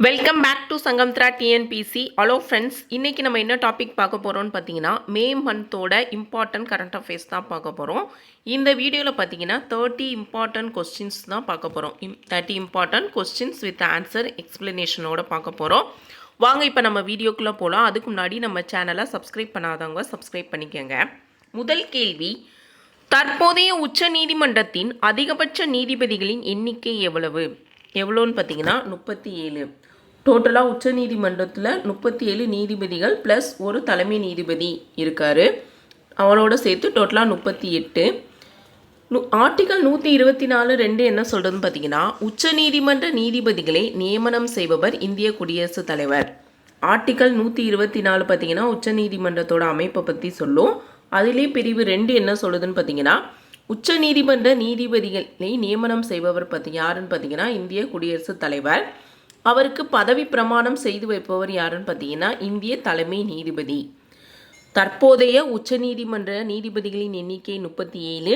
Welcome back to Sangamithra TNPSC. Hello friends, இன்றைக்கி நம்ம என்ன டாபிக் பார்க்க போகிறோம்னு பார்த்தீங்கன்னா மே மந்தோட இம்பார்ட்டன்ட் கரண்ட் அஃபேர்ஸ் தான் பார்க்க போகிறோம். இந்த வீடியோவில் பார்த்தீங்கன்னா 30 இம்பார்ட்டன்ட் கொஸ்டின்ஸ் தான் பார்க்க போகிறோம். 30 இம்பார்ட்டன்ட் கொஸ்டின்ஸ் வித் ஆன்சர் எக்ஸ்பிளனேஷனோட பார்க்க போகிறோம். வாங்க இப்போ நம்ம வீடியோக்குள்ளே போகலாம். அதுக்கு முன்னாடி நம்ம சேனலை சப்ஸ்கிரைப் பண்ணாதவங்க சப்ஸ்கிரைப் பண்ணிக்கோங்க. முதல் கேள்வி, தற்போதைய உச்ச நீதிமன்றத்தின் அதிகபட்ச நீதிபதிகளின் எண்ணிக்கை எவ்வளோன்னு பார்த்தீங்கன்னா 37. டோட்டலாக உச்ச நீதிமன்றத்தில் 37 நீதிபதிகள் ப்ளஸ் ஒரு தலைமை நீதிபதி இருக்கார். அவரோட சேர்த்து டோட்டலாக 38. ஆர்டிகல் 124(2) என்ன சொல்கிறதுன்னு பார்த்தீங்கன்னா உச்ச நீதிமன்ற நீதிபதிகளை நியமனம் செய்பவர் இந்திய குடியரசுத் தலைவர். ஆர்டிகல் 124 பார்த்தீங்கன்னா உச்ச நீதிமன்றத்தோட அமைப்பை பற்றி சொல்லும். அதிலே பிரிவு 2 என்ன சொல்லுதுன்னு பார்த்தீங்கன்னா உச்ச நீதிமன்ற நீதிபதிகளை நியமனம் செய்பவர் யாருன்னு பார்த்தீங்கன்னா இந்திய குடியரசுத் தலைவர். அவருக்கு பதவி பிரமாணம் செய்து வைப்பவர் யாருன்னு பார்த்தீங்கன்னா இந்திய தலைமை நீதிபதி. தற்போதைய உச்ச நீதிமன்ற நீதிபதிகளின் எண்ணிக்கை 37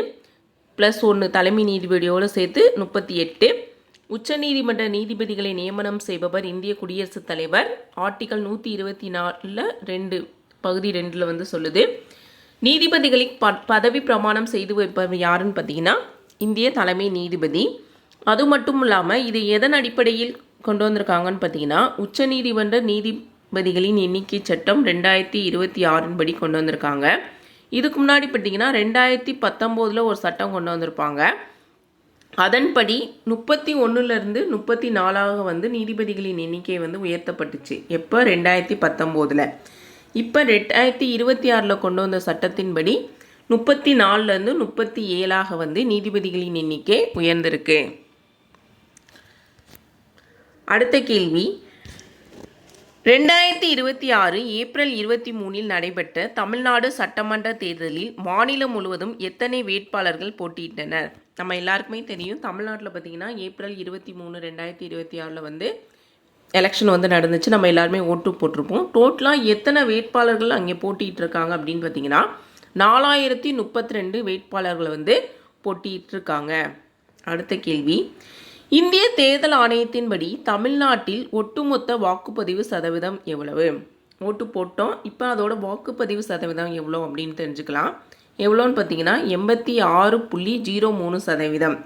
ப்ளஸ் 1 தலைமை நீதிபதியோடு சேர்த்து 38. உச்ச நீதிமன்ற நீதிபதிகளை நியமனம் செய்பவர் இந்திய குடியரசுத் தலைவர். ஆர்டிகல் 124(2) பகுதி 2 சொல்லுது. நீதிபதிகளின் பதவி பிரமாணம் செய்து வைப்பவர் யாருன்னு பார்த்தீங்கன்னா இந்திய தலைமை நீதிபதி. அது மட்டும் இல்லாமல் இது எதன் அடிப்படையில் கொண்டு வந்திருக்காங்கன்னு பார்த்தீங்கன்னா உச்ச நீதிமன்ற நீதிபதிகளின் எண்ணிக்கை சட்டம் 2026 படி கொண்டு வந்திருக்காங்க. இதுக்கு முன்னாடி பார்த்தீங்கன்னா 2019 ஒரு சட்டம் கொண்டு வந்திருப்பாங்க. அதன்படி 31 34 நீதிபதிகளின் எண்ணிக்கை உயர்த்தப்பட்டுச்சு. எப்போ 2019. இப்போ 2026 கொண்டு வந்த சட்டத்தின்படி 34 37 நீதிபதிகளின் எண்ணிக்கை உயர்ந்திருக்கு. அடுத்த கேள்வி, 2026 ஏப்ரல் 23 நடைபெற்ற தமிழ்நாடு சட்டமன்ற தேர்தலில் மாநிலம் முழுவதும் எத்தனை வேட்பாளர்கள் போட்டியிட்டனர்? நம்ம எல்லாருக்குமே தெரியும், தமிழ்நாட்டில் பார்த்தீங்கன்னா ஏப்ரல் 23 2026 எலெக்ஷன் நடந்துச்சு. நம்ம எல்லாருமே ஓட்டு போட்டிருப்போம். டோட்டலாக எத்தனை வேட்பாளர்கள் அங்கே போட்டிட்டு இருக்காங்க அப்படின்னு பார்த்தீங்கன்னா 4032 வேட்பாளர்கள் போட்டியிட்டிருக்காங்க. அடுத்த கேள்வி, இந்திய தேர்தல் ஆணையத்தின்படி தமிழ்நாட்டில் ஒட்டுமொத்த வாக்குப்பதிவு சதவீதம் எவ்வளவு? ஓட்டு போட்டோம், இப்போ அதோட வாக்குப்பதிவு சதவீதம் எவ்வளோ அப்படின்னு தெரிஞ்சுக்கலாம். எவ்வளோன்னு பார்த்தீங்கன்னா 86.03%.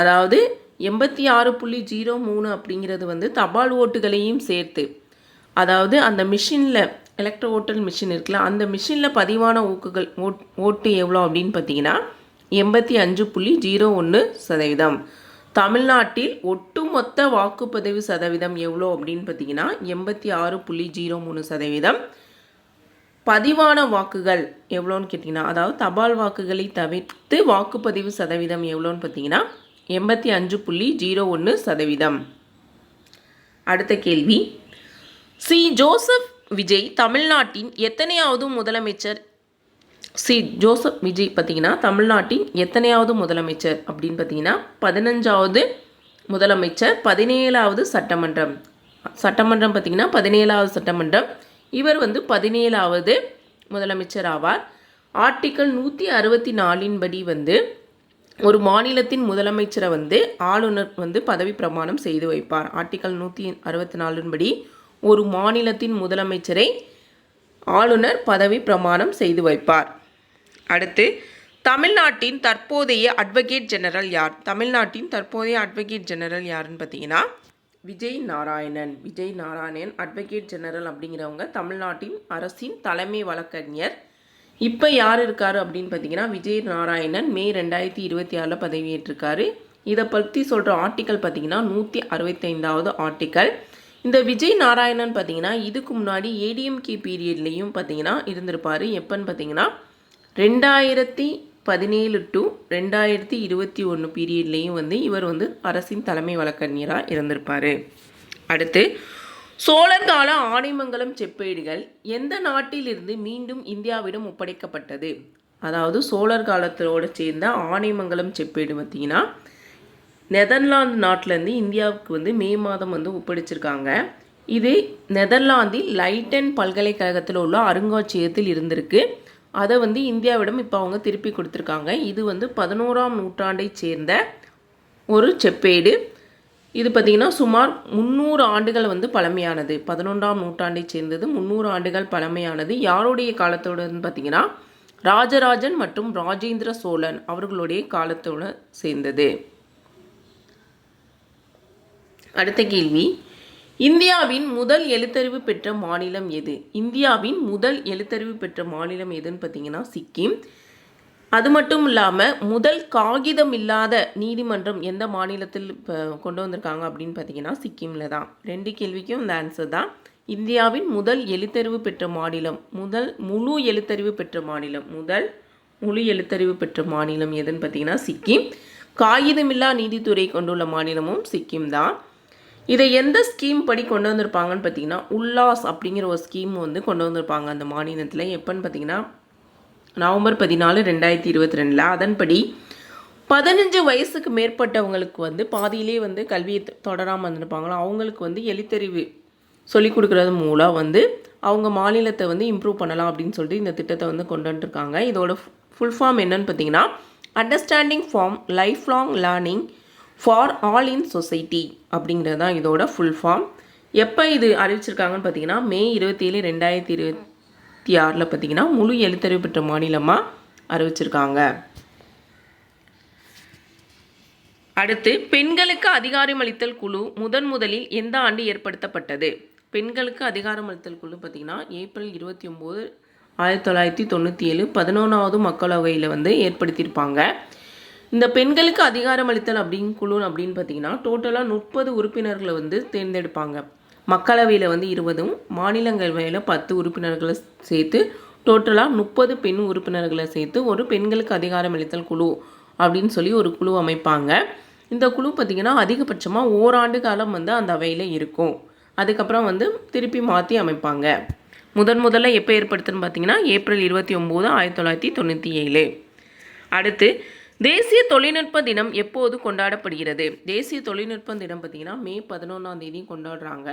அதாவது 86.03 அப்படிங்கிறது தபால் ஓட்டுகளையும் சேர்த்து, அதாவது அந்த மிஷினில் எலக்ட்ரோ ஓட்டல் மிஷின் இருக்குல்ல, அந்த மிஷினில் பதிவான ஓட்டு எவ்வளோ அப்படின்னு பார்த்தீங்கன்னா 85.01%. தமிழ்நாட்டில் ஒட்டுமொத்த வாக்குப்பதிவு சதவீதம் எவ்வளோ அப்படின்னு பார்த்தீங்கன்னா 86.03%. பதிவான வாக்குகள் எவ்வளோன்னு கேட்டிங்கன்னா, அதாவது தபால் வாக்குகளை தவிர்த்து வாக்குப்பதிவு சதவீதம் எவ்வளோன்னு பார்த்தீங்கன்னா 85.01%. அடுத்த கேள்வி, ஜோசப் விஜய் தமிழ்நாட்டின் எத்தனையாவது முதலமைச்சர்? ஜோசப் விஜய் பார்த்தீங்கன்னா தமிழ்நாட்டின் எத்தனையாவது முதலமைச்சர் அப்படின்னு பார்த்தீங்கன்னா 15வது முதலமைச்சர், 17வது சட்டமன்றம் பார்த்தீங்கன்னா 17வது சட்டமன்றம். இவர் 17வது முதலமைச்சர் ஆவார். ஆர்டிக்கல் 164 படி ஒரு மாநிலத்தின் முதலமைச்சரை ஆளுநர் பதவி பிரமாணம் செய்து வைப்பார். ஆர்டிக்கல் 164 படி ஒரு மாநிலத்தின் முதலமைச்சரை ஆளுநர் பதவி பிரமாணம் செய்து வைப்பார். அடுத்து, தமிழ்நாட்டின் தற்போதைய அட்வொகேட் ஜெனரல் யார்? தமிழ்நாட்டின் தற்போதைய அட்வொகேட் ஜெனரல் யாருன்னு பார்த்தீங்கன்னா விஜய் நாராயணன் அட்வொகேட் ஜெனரல் அப்படிங்கிறவங்க தமிழ்நாட்டின் அரசின் தலைமை வழக்கறிஞர். இப்போ யார் இருக்காரு அப்படின்னு பார்த்தீங்கன்னா விஜய் நாராயணன் மே 2026 பதவியேற்றிருக்காரு. இதை பற்றி சொல்கிற ஆர்டிக்கல் பார்த்தீங்கன்னா 165வது ஆர்டிக்கல். இந்த விஜய் நாராயணன் பார்த்தீங்கன்னா இதுக்கு முன்னாடி ஏடிஎம்கே பீரியட்லேயும் பார்த்தீங்கன்னா இருந்திருப்பார். எப்போன்னு பார்த்தீங்கன்னா 2017 to 2021 பீரியட்லேயும் இவர் அரசின் தலைமை வழக்கறிஞராக இருந்திருப்பார். அடுத்து, சோழர் கால ஆனைமங்கலம் செப்பேடுகள் எந்த நாட்டிலிருந்து மீண்டும் இந்தியாவிடம் ஒப்படைக்கப்பட்டது? அதாவது சோழர் காலத்தோடு சேர்ந்த ஆனைமங்கலம் செப்பேடு பார்த்தீங்கன்னா நெதர்லாந்து நாட்டிலேருந்து இந்தியாவுக்கு மே மாதம் ஒப்படைச்சிருக்காங்க. இது நெதர்லாந்தில் லைட்டன் பல்கலைக்கழகத்தில் உள்ள அருங்காட்சியகத்தில் இருந்திருக்கு. அதை இந்தியாவிடம் இப்போ அவங்க திருப்பி கொடுத்துருக்காங்க. இது 11ஆம் நூற்றாண்டை சேர்ந்த ஒரு செப்பேடு. இது பார்த்திங்கன்னா சுமார் 300 ஆண்டுகள் வந்து பழமையானது. 11ஆம் நூற்றாண்டை சேர்ந்தது. 300 ஆண்டுகள் பழமையானது. யாருடைய காலத்தோடன்னு பார்த்திங்கன்னா ராஜராஜன் மற்றும் ராஜேந்திர சோழன் அவர்களுடைய காலத்தோடு சேர்ந்தது. அடுத்த கேள்வி, இந்தியாவின் முதல் எழுத்தறிவு பெற்ற மாநிலம் எது? இந்தியாவின் முதல் எழுத்தறிவு பெற்ற மாநிலம் எதுன்னு பார்த்தீங்கன்னா சிக்கிம். அது மட்டும் இல்லாமல் முதல் காகிதம் இல்லாத நீதிமன்றம் எந்த மாநிலத்தில் கொண்டு வந்திருக்காங்க அப்படின்னு பார்த்தீங்கன்னா சிக்கிமில் தான். 2 கேள்விக்கும் இந்த ஆன்சர் தான். இந்தியாவின் முதல் எழுத்தறிவு பெற்ற மாநிலம், முதல் முழு எழுத்தறிவு பெற்ற மாநிலம் எதுன்னு பார்த்தீங்கன்னா சிக்கிம். காகிதமில்லா நீதித்துறை கொண்டுள்ள மாநிலமும் சிக்கிம் தான். இதை எந்த ஸ்கீம் படி கொண்டு வந்திருப்பாங்கன்னு பார்த்தீங்கன்னா உல்லாஸ் அப்படிங்கிற ஒரு ஸ்கீம் வந்து கொண்டு வந்திருப்பாங்க அந்த மாநிலத்தில். எப்போன்னு பார்த்தீங்கன்னா நவம்பர் 14, 2022. அதன்படி 15 வயசுக்கு மேற்பட்டவங்களுக்கு வந்து பாதியிலே வந்து கல்வியை தொடராமல் இருந்திருப்பாங்களோ அவங்களுக்கு வந்து எழுத்தறிவு சொல்லிக் கொடுக்குறது மூலம் வந்து அவங்க மாநிலத்தை வந்து இம்ப்ரூவ் பண்ணலாம் அப்படின்னு சொல்லிட்டு இந்த திட்டத்தை வந்து கொண்டு வந்துருக்காங்க. இதோட ஃபுல் ஃபார்ம் என்னன்னு பார்த்தீங்கன்னா understanding form life long learning for all in society அப்படிங்கிறது தான் இதோட ஃபுல் ஃபார்ம். எப்போ இது அறிவிச்சிருக்காங்கன்னு பார்த்தீங்கன்னா மே 27, 2026 பார்த்தீங்கன்னா முழு எழுத்தறிவு பெற்ற மாநிலமாக அறிவிச்சிருக்காங்க. அடுத்து, பெண்களுக்கு அதிகாரமளித்தல் குழு முதலில் எந்த ஆண்டு ஏற்படுத்தப்பட்டது? பெண்களுக்கு அதிகாரமளித்தல் குழு பார்த்தீங்கன்னா ஏப்ரல் 29, 1997 11வது மக்களவையில் வந்து ஏற்படுத்தியிருப்பாங்க. இந்த பெண்களுக்கு அதிகாரமளித்தல் குழு பார்த்தீங்கன்னா டோட்டலாக 30 உறுப்பினர்களை வந்து தேர்ந்தெடுப்பாங்க. மக்களவையில் வந்து 20, மாநிலங்களவையில் 10 உறுப்பினர்களை சேர்த்து டோட்டலாக 30 பெண் உறுப்பினர்களை சேர்த்து ஒரு பெண்களுக்கு அதிகாரமளித்தல் குழு அப்படின்னு சொல்லி ஒரு குழு அமைப்பாங்க. இந்த குழு பார்த்திங்கன்னா அதிகபட்சமாக ஓராண்டு காலம் வந்து அந்த அவையில் இருக்கும். அதுக்கப்புறம் வந்து திருப்பி மாற்றி அமைப்பாங்க. முதல்ல எப்போ ஏற்படுத்துன்னு பார்த்தீங்கன்னா ஏப்ரல் 29, 1997. அடுத்து, தேசிய தொழில்நுட்ப தினம் எப்போது கொண்டாடப்படுகிறது? தேசிய தொழில்நுட்ப தினம் பார்த்திங்கன்னா மே 11ஆம் தேதி கொண்டாடுறாங்க.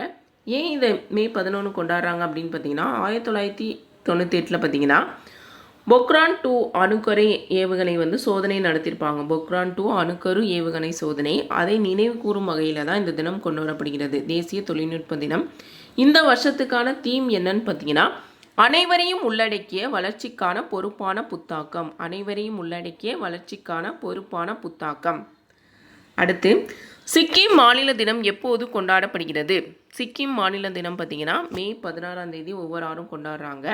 ஏன் இதை மே 11 கொண்டாடுறாங்க அப்படின்னு பார்த்தீங்கன்னா 1998 பார்த்தீங்கன்னா பொக்ரான் 2 அணுக்கரு ஏவுகணை வந்து சோதனை நடத்தியிருப்பாங்க. பொக்ரான் 2 அணுக்கரு ஏவுகணை சோதனை, அதை நினைவு கூறும் வகையில் தான் இந்த தினம் கொண்டு வரப்படுகிறது, தேசிய தொழில்நுட்ப தினம். இந்த வருஷத்துக்கான தீம் என்னன்னு பார்த்தீங்கன்னா அனைவரையும் உள்ளடக்கிய வளர்ச்சிக்கான பொறுப்பான புத்தாக்கம். அனைவரையும் உள்ளடக்கிய வளர்ச்சிக்கான பொறுப்பான புத்தாக்கம். அடுத்து, சிக்கிம் மாநில தினம் எப்போது கொண்டாடப்படுகிறது? சிக்கிம் மாநில தினம் பார்த்தீங்கன்னா மே 16ஆம் தேதி ஒவ்வொரு ஆண்டும் கொண்டாடுறாங்க.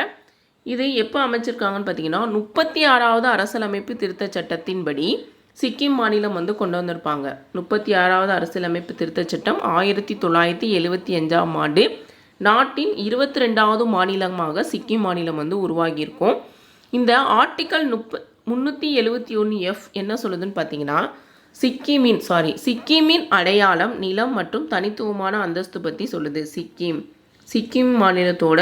இது எப்போ அமைச்சிருக்காங்கன்னு பார்த்தீங்கன்னா 36வது அரசியலமைப்பு திருத்த சட்டத்தின்படி சிக்கிம் மாநிலம் வந்து கொண்டு வந்திருப்பாங்க. 36வது அரசியலமைப்பு திருத்த சட்டம் 1975ஆம் ஆண்டு நாட்டின் 22வது மாநிலமாக சிக்கிம் மாநிலம் வந்து உருவாகியிருக்கும். இந்த ஆர்டிக்கல் 371F என்ன சொல்லுதுன்னு பார்த்தீங்கன்னா சிக்கிமின் அடையாளம், நிலம் மற்றும் தனித்துவமான அந்தஸ்து பற்றி சொல்லுது. சிக்கிம் மாநிலத்தோட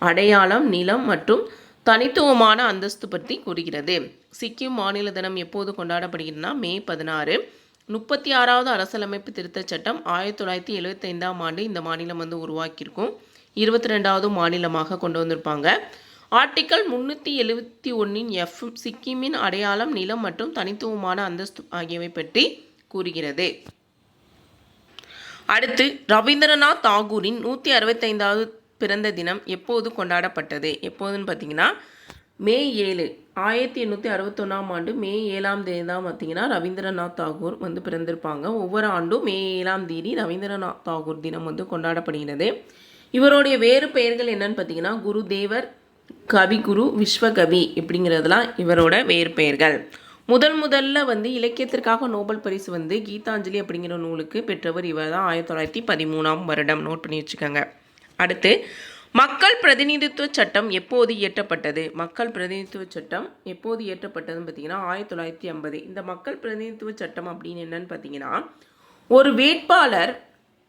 அடையாளம், நிலம் மற்றும் தனித்துவமான அந்தஸ்து பற்றி கூறுகிறது. சிக்கிம் மாநில தினம் எப்போது கொண்டாடப்படுகிறதுனா மே 16. 36வது அரசியலமைப்பு திருத்த சட்டம் 1975ஆம் ஆண்டு இந்த மாநிலம் வந்து உருவாக்கியிருக்கும். 22வது மாநிலமாக கொண்டு வந்திருப்பாங்க. ஆர்டிக்கல் 371F சிக்கிமின் அடையாளம், நிலம் மற்றும் தனித்துவமான அந்தஸ்து ஆகியவை பற்றி கூறுகிறது. அடுத்து, ரவீந்திரநாத் தாகூரின் 165வது பிறந்த தினம் எப்போது கொண்டாடப்பட்டது? எப்போதுன்னு பார்த்தீங்கன்னா மே 7. 1861ஆம் ஆண்டு மே 7ஆம் தேதி தான் பார்த்தீங்கன்னா ரவீந்திரநாத் தாகூர் வந்து பிறந்திருப்பாங்க. ஒவ்வொரு ஆண்டும் மே 7ஆம் தேதி ரவீந்திரநாத் தாகூர் தினம் வந்து கொண்டாடப்படுகிறது. இவருடைய வேறு பெயர்கள் என்னன்னு பார்த்தீங்கன்னா குருதேவர், கவிகுரு, விஸ்வகவி இப்படிங்கிறதுலாம் இவரோட வேறு பெயர்கள். முதல்ல வந்து இலக்கியத்திற்காக நோபல் பரிசு வந்து கீதாஞ்சலி அப்படிங்கிற நூலுக்கு பெற்றவர் இவர் தான். 1913ஆம் வருடம். நோட் பண்ணி வச்சுக்கோங்க. அடுத்து, மக்கள் பிரதிநிதித்துவ சட்டம் எப்போது இயற்றப்பட்டது? மக்கள் பிரதிநிதித்துவ சட்டம் எப்போது இயற்றப்பட்டதுன்னு பார்த்தீங்கன்னா 1950. இந்த மக்கள் பிரதிநிதித்துவ சட்டம் அப்படின்னு என்னன்னு பார்த்தீங்கன்னா ஒரு வேட்பாளர்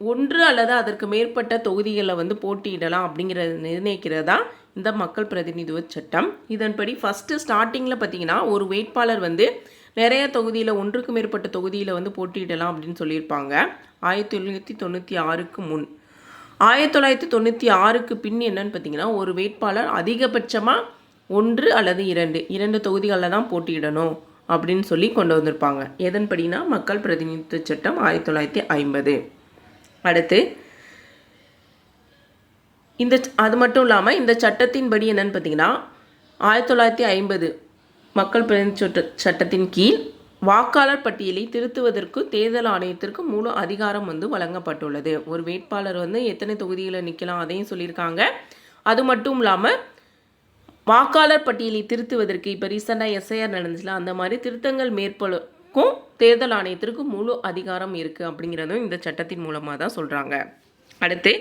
ஒன்று அல்லது அதற்கு மேற்பட்ட தொகுதிகளில் வந்து போட்டியிடலாம் அப்படிங்கிறத நிர்ணயிக்கிறதா இந்த மக்கள் பிரதிநிதித்துவ சட்டம். இதன்படி ஃபஸ்ட்டு ஸ்டார்டிங்கில் பார்த்தீங்கன்னா ஒரு வேட்பாளர் வந்து நிறைய தொகுதியில், ஒன்றுக்கு மேற்பட்ட தொகுதியில் வந்து போட்டியிடலாம் அப்படின்னு சொல்லியிருப்பாங்க 1996க்கு முன். 1996க்கு பின் என்னன்னு பார்த்தீங்கன்னா ஒரு வேட்பாளர் அதிகபட்சமாக 1 அல்லது 2 தொகுதிகளில் தான் போட்டியிடணும் அப்படின்னு சொல்லி கொண்டு வந்திருப்பாங்க. எதன்படினா மக்கள் பிரதிநிதித்துவ சட்டம் 1950. அடுத்து அது மட்டும் இல்லாமல் இந்த சட்டத்தின்படி என்னன்னு பார்த்தீங்கன்னா 1950 மக்கள் பிரதிநிதித்துவ சட்டத்தின் கீழ் வாக்காளர் பட்டியலை திருத்துவதற்கு தேர்தல் ஆணையத்திற்கு முழு அதிகாரம் வழங்கப்பட்டுள்ளது. ஒரு வேட்பாளர் எத்தனை தொகுதிகளை நிற்கலாம் அதையும் சொல்லியிருக்காங்க. அது மட்டும் இல்லாமல் வாக்காளர் பட்டியலை திருத்துவதற்கு இப்போ ரீசெண்டாக எஸ்ஐஆர் நடந்துச்சுல, அந்த மாதிரி திருத்தங்கள் மேற்கொள்ளுக்கும் தேர்தல் ஆணையத்திற்கு முழு அதிகாரம் இருக்குது அப்படிங்கிறதும் இந்த சட்டத்தின் மூலமாக தான் சொல்கிறாங்க. அடுத்து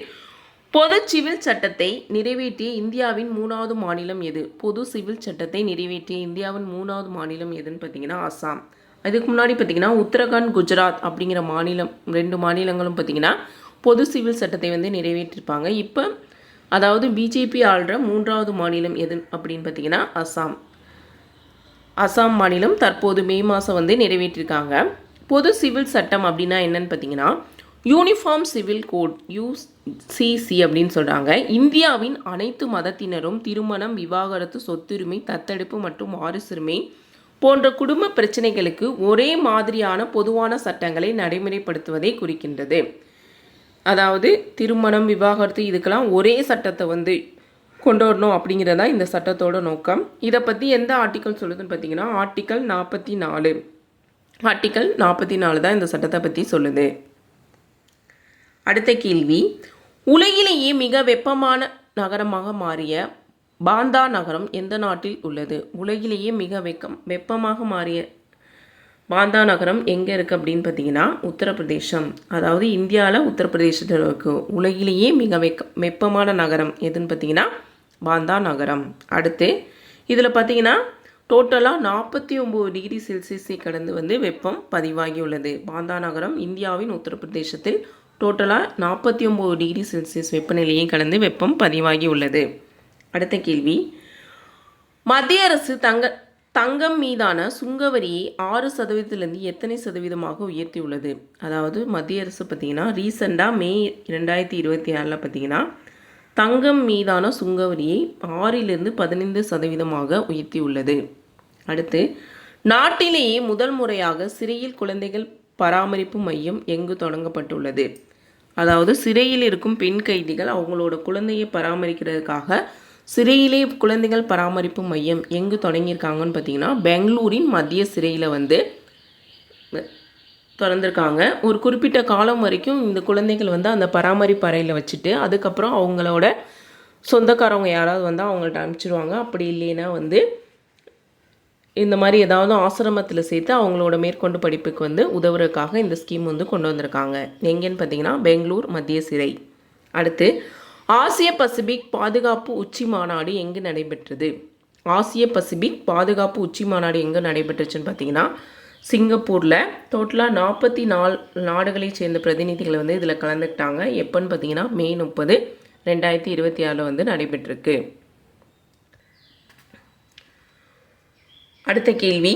பொது சிவில் சட்டத்தை நிறைவேற்றிய இந்தியாவின் 3வது மாநிலம் எது? பொது சிவில் சட்டத்தை நிறைவேற்றிய இந்தியாவின் 3வது மாநிலம் எதுன்னு பார்த்தீங்கன்னா அசாம். அதுக்கு முன்னாடி பார்த்தீங்கன்னா உத்தரகாண்ட், குஜராத் அப்படிங்கிற மாநிலம், 2 மாநிலங்களும் பார்த்தீங்கன்னா பொது சிவில் சட்டத்தை நிறைவேற்றிருப்பாங்க. இப்போ அதாவது பிஜேபி ஆள்ற 3வது மாநிலம் எது அப்படின்னு பார்த்தீங்கன்னா அசாம். அசாம் மாநிலம் தற்போது மே மாதம் நிறைவேற்றிருக்காங்க. பொது சிவில் சட்டம் அப்படின்னா என்னன்னு பார்த்தீங்கன்னா யூனிஃபார்ம் சிவில் கோட் UCC அப்படின்னு சொல்கிறாங்க. இந்தியாவின் அனைத்து மதத்தினரும் திருமணம், விவாகரத்து, சொத்துரிமை, தத்தெடுப்பு மற்றும் வாரிசுரிமை போன்ற குடும்ப பிரச்சனைகளுக்கு ஒரே மாதிரியான பொதுவான சட்டங்களை நடைமுறைப்படுத்துவதை குறிக்கின்றது. அதாவது திருமணம், விவாகரத்து இதுக்கெல்லாம் ஒரே சட்டத்தை கொண்டு வரணும் அப்படிங்கிறதா இந்த சட்டத்தோட நோக்கம். இதை பற்றி எந்த ஆர்டிக்கல் சொல்லுதுன்னு பார்த்தீங்கன்னா ஆர்டிக்கல் 44. ஆர்டிக்கல் 44 தான் இந்த சட்டத்தை பற்றி சொல்லுது. அடுத்த கேள்வி, உலகிலேயே மிக வெப்பமான நகரமாக மாறிய பாந்தா நகரம் எந்த நாட்டில் உள்ளது? உலகிலேயே மிக வெப்பமாக மாறிய பாந்தா நகரம் எங்கே இருக்குது அப்படின்னு பார்த்தீங்கன்னா உத்தரப்பிரதேசம். அதாவது இந்தியாவில் உத்தரப்பிரதேசத்தில் இருக்குது. உலகிலேயே மிக வெப்பமான நகரம் எதுன்னு பார்த்தீங்கன்னா பாந்தா நகரம். அடுத்து இதில் பார்த்தீங்கன்னா டோட்டலாக 49 டிகிரி செல்சியஸை கடந்து வெப்பம் பதிவாகி உள்ளது. பாந்தா நகரம் இந்தியாவின் உத்தரப்பிரதேசத்தில் டோட்டலாக 49 டிகிரி செல்சியஸ் வெப்பநிலையை கடந்து வெப்பம் பதிவாகி உள்ளது. அடுத்த கேள்வி, மத்திய அரசு தங்கம் மீதான சுங்கவரியை 6% எத்தனை சதவீதமாக உயர்த்தியுள்ளது? அதாவது மத்திய அரசு பார்த்தீங்கன்னா ரீசெண்டாக மே 2026 பார்த்தீங்கன்னா தங்கம் மீதான சுங்கவரியை 6 15% உயர்த்தியுள்ளது. அடுத்து நாட்டிலேயே முதல் முறையாக சிறையில் குழந்தைகள் பராமரிப்பு மையம் எங்கு தொடங்கப்பட்டுள்ளது? அதாவது சிறையில் இருக்கும் பெண் கைதிகள் அவங்களோட குழந்தையை பராமரிக்கிறதுக்காக சிறையிலே குழந்தைகள் பராமரிப்பு மையம் எங்கு தொடங்கியிருக்காங்கன்னு பார்த்தீங்கன்னா பெங்களூரின் மத்திய சிறையில் திறந்திருக்காங்க. ஒரு குறிப்பிட்ட காலம் வரைக்கும் இந்த குழந்தைகள் அந்த பராமரிப்பு அறையில் வச்சுட்டு அதுக்கப்புறம் அவங்களோட சொந்தக்காரவங்க யாராவது அவங்கள்ட்ட அனுப்பிச்சிடுவாங்க. அப்படி இல்லைன்னா இந்த மாதிரி ஏதாவது ஆசிரமத்தில் சேர்த்து அவங்களோட மேற்கொண்டு படிப்புக்கு உதவுறதுக்காக இந்த ஸ்கீம் கொண்டு வந்திருக்காங்க. எங்கேன்னு பார்த்தீங்கன்னா பெங்களூர் மத்திய சிறை. அடுத்து ஆசிய பசிபிக் பாதுகாப்பு உச்சி மாநாடு எங்கு நடைபெற்றது? ஆசிய பசிபிக் பாதுகாப்பு உச்சி மாநாடு எங்கே நடைபெற்றுச்சுன்னு பார்த்தீங்கன்னா சிங்கப்பூரில். டோட்டலாக 44 நாடுகளை சேர்ந்த பிரதிநிதிகள் இதில் கலந்துக்கிட்டாங்க. எப்போன்னு பார்த்தீங்கன்னா மே 30, 2026 நடைபெற்றிருக்கு. அடுத்த கேள்வி,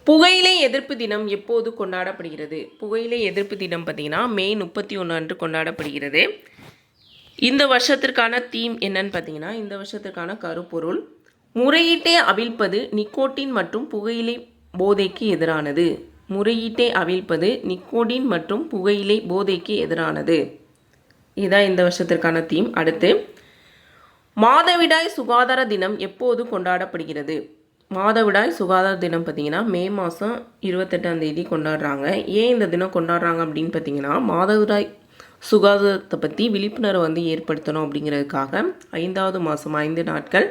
புகையிலை எதிர்ப்பு தினம் எப்போது கொண்டாடப்படுகிறது? புகையிலை எதிர்ப்பு தினம் பார்த்தீங்கன்னா மே 31 அன்று கொண்டாடப்படுகிறது. இந்த வருஷத்திற்கான தீம் என்னன்னு பார்த்தீங்கன்னா இந்த வருஷத்திற்கான கருப்பொருள் முறையீட்டை அவிழ்ப்பது நிக்கோட்டின் மற்றும் புகையிலை போதைக்கு எதிரானது. முறையீட்டை அவிழ்ப்பது நிக்கோட்டின் மற்றும் புகையிலை போதைக்கு எதிரானது. இதுதான் இந்த வருஷத்திற்கான தீம். அடுத்து மாதவிடாய் சுகாதார தினம் எப்போது கொண்டாடப்படுகிறது? மாதவிடாய் சுகாதார தினம் பார்த்தீங்கன்னா மே மாதம் 28 கொண்டாடுறாங்க. ஏன் இந்த தினம் கொண்டாடுறாங்க அப்படின்னு பார்த்தீங்கன்னா மாதவிடாய் சுகாதாரத்தை பற்றி விழிப்புணர்வு ஏற்படுத்தணும் அப்படிங்கிறதுக்காக 5வது மாதம் 5 நாட்கள்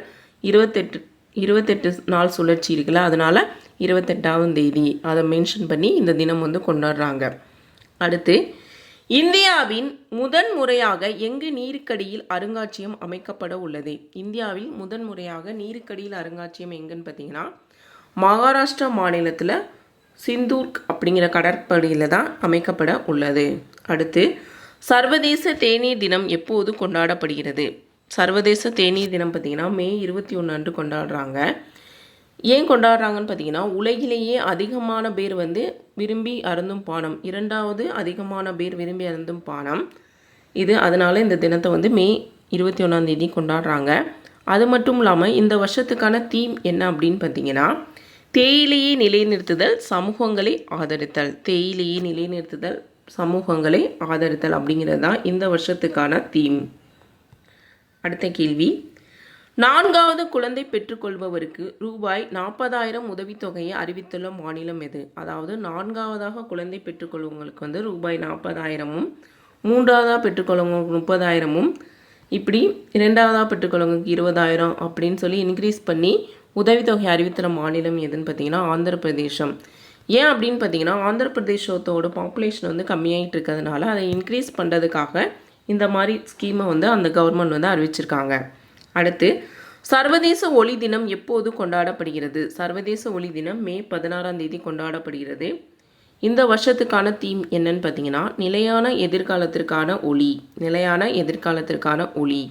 28 நாள் சுழற்சி இருக்குல்ல, அதனால் 28ஆம் தேதி அதை மென்ஷன் பண்ணி இந்த தினம் கொண்டாடுறாங்க. அடுத்து இந்தியாவின் முதன் முறையாக எங்கு நீருக்கடியில் அருங்காட்சியகம் அமைக்கப்பட உள்ளது? இந்தியாவில் முதன் முறையாக நீருக்கடியில் அருங்காட்சியகம் எங்குன்னு பார்த்தீங்கன்னா மகாராஷ்டிரா மாநிலத்தில் சிந்தூர்க் அப்படிங்கிற கடற்பகுதியில் தான் அமைக்கப்பட உள்ளது. அடுத்து சர்வதேச தேநீர் தினம் எப்போது கொண்டாடப்படுகிறது? சர்வதேச தேநீர் தினம் பார்த்தீங்கன்னா மே 21 அன்று கொண்டாடுறாங்க. ஏன் கொண்டாடுறாங்கன்னு பார்த்தீங்கன்னா உலகிலேயே அதிகமான பேர் விரும்பி அருந்தும் பானம், 2வது அதிகமான பேர் விரும்பி அருந்தும் பானம் இது. அதனால் இந்த தினத்தை மே 21ஆம் தேதி கொண்டாடுறாங்க. அது மட்டும் இல்லாமல் இந்த வருஷத்துக்கான தீம் என்ன அப்படின்னு பார்த்தீங்கன்னா தேயிலையை நிலைநிறுத்துதல், சமூகங்களை ஆதரித்தல். தேயிலையை நிலைநிறுத்துதல், சமூகங்களை ஆதரித்தல் அப்படிங்கிறது தான் இந்த வருஷத்துக்கான தீம். அடுத்த கேள்வி, 4வது குழந்தை பெற்றுக்கொள்பவருக்கு ரூபாய் 40,000 உதவித்தொகையை அறிவித்துள்ள மாநிலம் எது? அதாவது 4வதாக குழந்தை பெற்றுக்கொள்வங்களுக்கு வந்து ரூபாய் 40,000ம், 3வதாக பெற்றுக்கொள்வங்களுக்கு 30,000ம், இப்படி 2வதாக பெற்றுக்கொள்வங்களுக்கு 20,000 அப்படின்னு சொல்லி இன்க்ரீஸ் பண்ணி உதவித்தொகை அறிவித்துள்ள மாநிலம் எதுன்னு பார்த்தீங்கன்னா ஆந்திர பிரதேசம். ஏன் அப்படின்னு பார்த்தீங்கன்னா ஆந்திர பிரதேசத்தோட பாப்புலேஷன் வந்து கம்மியாகிட்டு இருக்கிறதுனால அதை இன்க்ரீஸ் பண்ணுறதுக்காக இந்த மாதிரி ஸ்கீமை வந்து அந்த கவர்மெண்ட் வந்து அறிவிச்சிருக்காங்க. அடுத்து, சர்வதேச ஒளி தினம் எப்போது கொண்டாடப்படுகிறது? சர்வதேச ஒளி தினம் மே 16ஆம் தேதி கொண்டாடப்படுகிறது. இந்த வருஷத்துக்கான தீம் என்னன்னு பார்த்தீங்கன்னா நிலையான எதிர்காலத்திற்கான ஒளி. நிலையான எதிர்காலத்திற்கான ஒளி.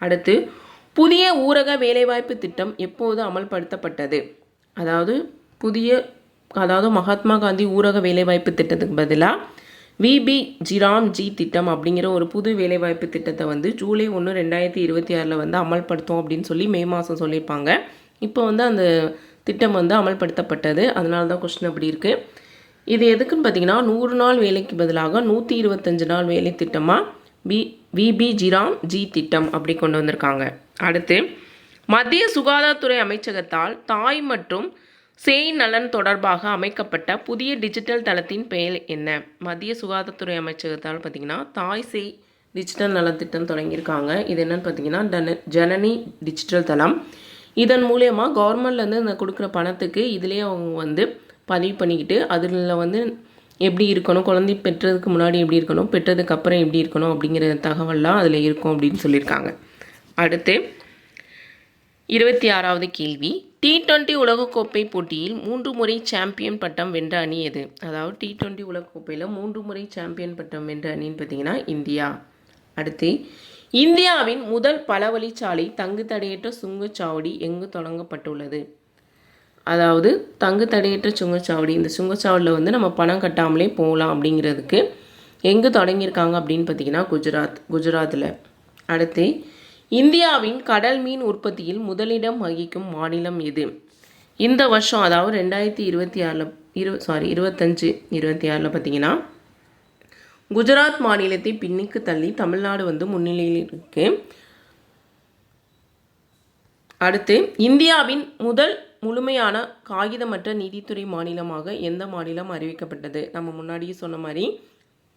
அடுத்து, புதிய ஊரக வேலைவாய்ப்பு திட்டம் எப்போது அமல்படுத்தப்பட்டது? அதாவது மகாத்மா காந்தி ஊரக வேலைவாய்ப்பு திட்டத்துக்கு பதிலாக விபி ஜிராம்ஜி திட்டம் அப்படிங்கிற ஒரு புது வேலைவாய்ப்பு திட்டத்தை வந்து ஜூலை 1, 2026 வந்து அமல்படுத்தும் அப்படின்னு சொல்லி மே மாதம் சொல்லியிருப்பாங்க. இப்போ வந்து அந்த திட்டம் வந்து அமல்படுத்தப்பட்டது. அதனால தான் கொஸ்டின் அப்படி இருக்குது. இது எதுக்குன்னு பார்த்தீங்கன்னா 100 நாள் வேலைக்கு பதிலாக 125 நாள் வேலை திட்டமாக விபி ஜிராம்ஜி திட்டம் அப்படி கொண்டு வந்திருக்காங்க. அடுத்து, மத்திய சுகாதாரத்துறை அமைச்சகத்தால் தாய் மற்றும் சேய் நலன் தொடர்பாக அமைக்கப்பட்ட புதிய டிஜிட்டல் தளத்தின் பெயர் என்ன? மத்திய சுகாதாரத்துறை அமைச்சகத்தால் பார்த்தீங்கன்னா தாய் சேய் டிஜிட்டல் நலன் திட்டம் தொடங்கியிருக்காங்க. இது என்னன்னு பார்த்தீங்கன்னா ஜனனி டிஜிட்டல் தளம். இதன் மூலயமா கவர்மெண்ட்லேருந்து இந்த கொடுக்குற பணத்துக்கு இதிலே அவங்க வந்து பதிவு பண்ணிக்கிட்டு அதில் வந்து எப்படி இருக்கணும், குழந்தை பெற்றதுக்கு முன்னாடி எப்படி இருக்கணும், பெற்றதுக்கு அப்புறம் எப்படி இருக்கணும் அப்படிங்கிற தகவல்லாம் அதில் இருக்கும் அப்படின்னு சொல்லியிருக்காங்க. அடுத்து, 26வது கேள்வி, T20 உலகக்கோப்பை போட்டியில் 3 முறை சாம்பியன் பட்டம் வென்ற அணி எது? அதாவது T20 உலகக்கோப்பையில் 3 முறை சாம்பியன் பட்டம் வென்ற அணின்னு பார்த்தீங்கன்னா இந்தியா. அடுத்து, இந்தியாவின் முதல் பலவழிச்சாலை தங்கு தடையற்ற சுங்கச்சாவடி எங்கு தொடங்கப்பட்டுள்ளது? அதாவது தங்கு தடையற்ற சுங்கச்சாவடி, இந்த சுங்கச்சாவடியில் வந்து நம்ம பணம் கட்டாமலே போகலாம் அப்படிங்கிறதுக்கு எங்கே தொடங்கியிருக்காங்க அப்படின்னு பார்த்தீங்கன்னா குஜராத்தில். அடுத்து, இந்தியாவின் கடல் மீன் உற்பத்தியில் முதலிடம் வகிக்கும் மாநிலம் எது? இந்த வருஷம் அதாவது 2025-26 பார்த்தீங்கன்னா குஜராத் மாநிலத்தை பின்னுக்கு தள்ளி தமிழ்நாடு வந்து முன்னிலையில் இருக்கு. அடுத்து, இந்தியாவின் முதல் முழுமையான காகிதமற்ற நீதித்துறை மாநிலமாக எந்த மாநிலம் அறிவிக்கப்பட்டது? நம்ம முன்னாடியே சொன்ன மாதிரி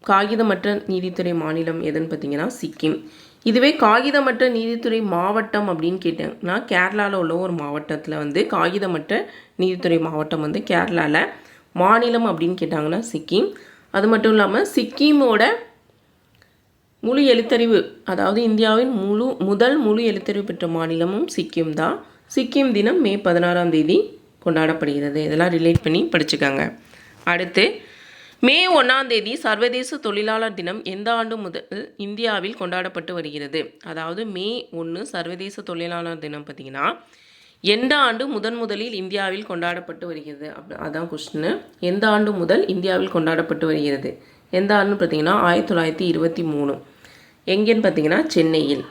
காகிதமற்ற நீதித்துறை மாநிலம் எதுன்னு பார்த்தீங்கன்னா சிக்கிம். இதுவே காகிதமற்ற நீதித்துறை மாவட்டம் அப்படின்னு கேட்டாங்கன்னா கேரளாவில் உள்ள ஒரு மாவட்டத்தில் வந்து காகிதமற்ற நீதித்துறை மாவட்டம் வந்து கேரளாவில், மாநிலம் அப்படின்னு கேட்டாங்கன்னா சிக்கிம். அது மட்டும் இல்லாமல் சிக்கிமோட முழு எழுத்தறிவு, அதாவது இந்தியாவின் முதல் முழு எழுத்தறிவு பெற்ற மாநிலமும் சிக்கிம் தான். சிக்கிம் தினம் மே 16ஆம் தேதி கொண்டாடப்படுகிறது. இதெல்லாம் ரிலேட் பண்ணி படிச்சுக்காங்க. அடுத்து, மே 1ஆம் தேதி சர்வதேச தொழிலாளர் தினம் எந்த ஆண்டு முதல் இந்தியாவில் கொண்டாடப்பட்டு வருகிறது? அதாவது மே 1 சர்வதேச தொழிலாளர் தினம் பார்த்தீங்கன்னா எந்த ஆண்டு முதலில் இந்தியாவில் கொண்டாடப்பட்டு வருகிறது? அதான் கொஸ்டின். எந்த ஆண்டு முதல் இந்தியாவில் கொண்டாடப்பட்டு வருகிறது? எந்த ஆண்டுன்னு பார்த்தீங்கன்னா 1923. எங்கேன்னு பார்த்தீங்கன்னா சென்னையில்.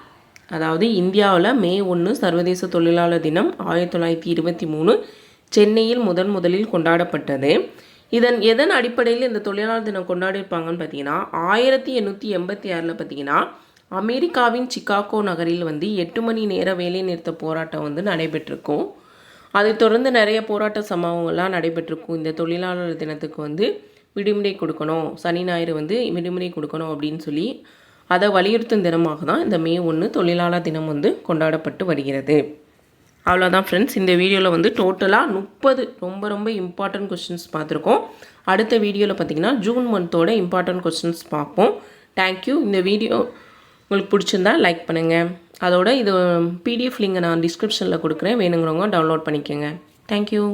அதாவது இந்தியாவில் மே 1 சர்வதேச தொழிலாளர் தினம் 1923 சென்னையில் முதலில் கொண்டாடப்பட்டது. எதன் அடிப்படையில் இந்த தொழிலாளர் தினம் கொண்டாடிருப்பாங்கன்னு பார்த்தீங்கன்னா 1886 பார்த்தீங்கன்னா அமெரிக்காவின் சிகாகோ நகரில் வந்து 8 மணி நேர வேலை நிறுத்த போராட்டம் வந்து நடைபெற்றிருக்கும். அதை தொடர்ந்து நிறைய போராட்ட சம்பவங்கள்லாம் நடைபெற்றிருக்கும். இந்த தொழிலாளர் தினத்துக்கு வந்து விடுமுறை கொடுக்கணும், சனி ஞாயிறு வந்து விடுமுறை கொடுக்கணும் அப்படின்னு சொல்லி அதை வலியுறுத்தும் தினமாக தான் இந்த மே 1 தொழிலாளர் தினம் வந்து கொண்டாடப்பட்டு வருகிறது. அவ்வளோதான் ஃப்ரெண்ட்ஸ். இந்த வீடியோவில் வந்து டோட்டலாக 30 ரொம்ப இம்பார்ட்டன்ட் கொஸ்டின்ஸ் பார்த்துருக்கோம். அடுத்த வீடியோவில் பார்த்திங்கன்னா ஜூன் மந்தோட இம்பார்ட்டன்ட் கொஸ்டின்ஸ் பார்ப்போம். தேங்க்யூ. இந்த வீடியோ உங்களுக்கு பிடிச்சிருந்தா லைக் பண்ணுங்கள். அதோட இது PDF லிங்கை நான் டிஸ்கிரிப்ஷனில் கொடுக்குறேன், வேணுங்கிறவங்க டவுன்லோட் பண்ணிக்கோங்க. தேங்க்யூ.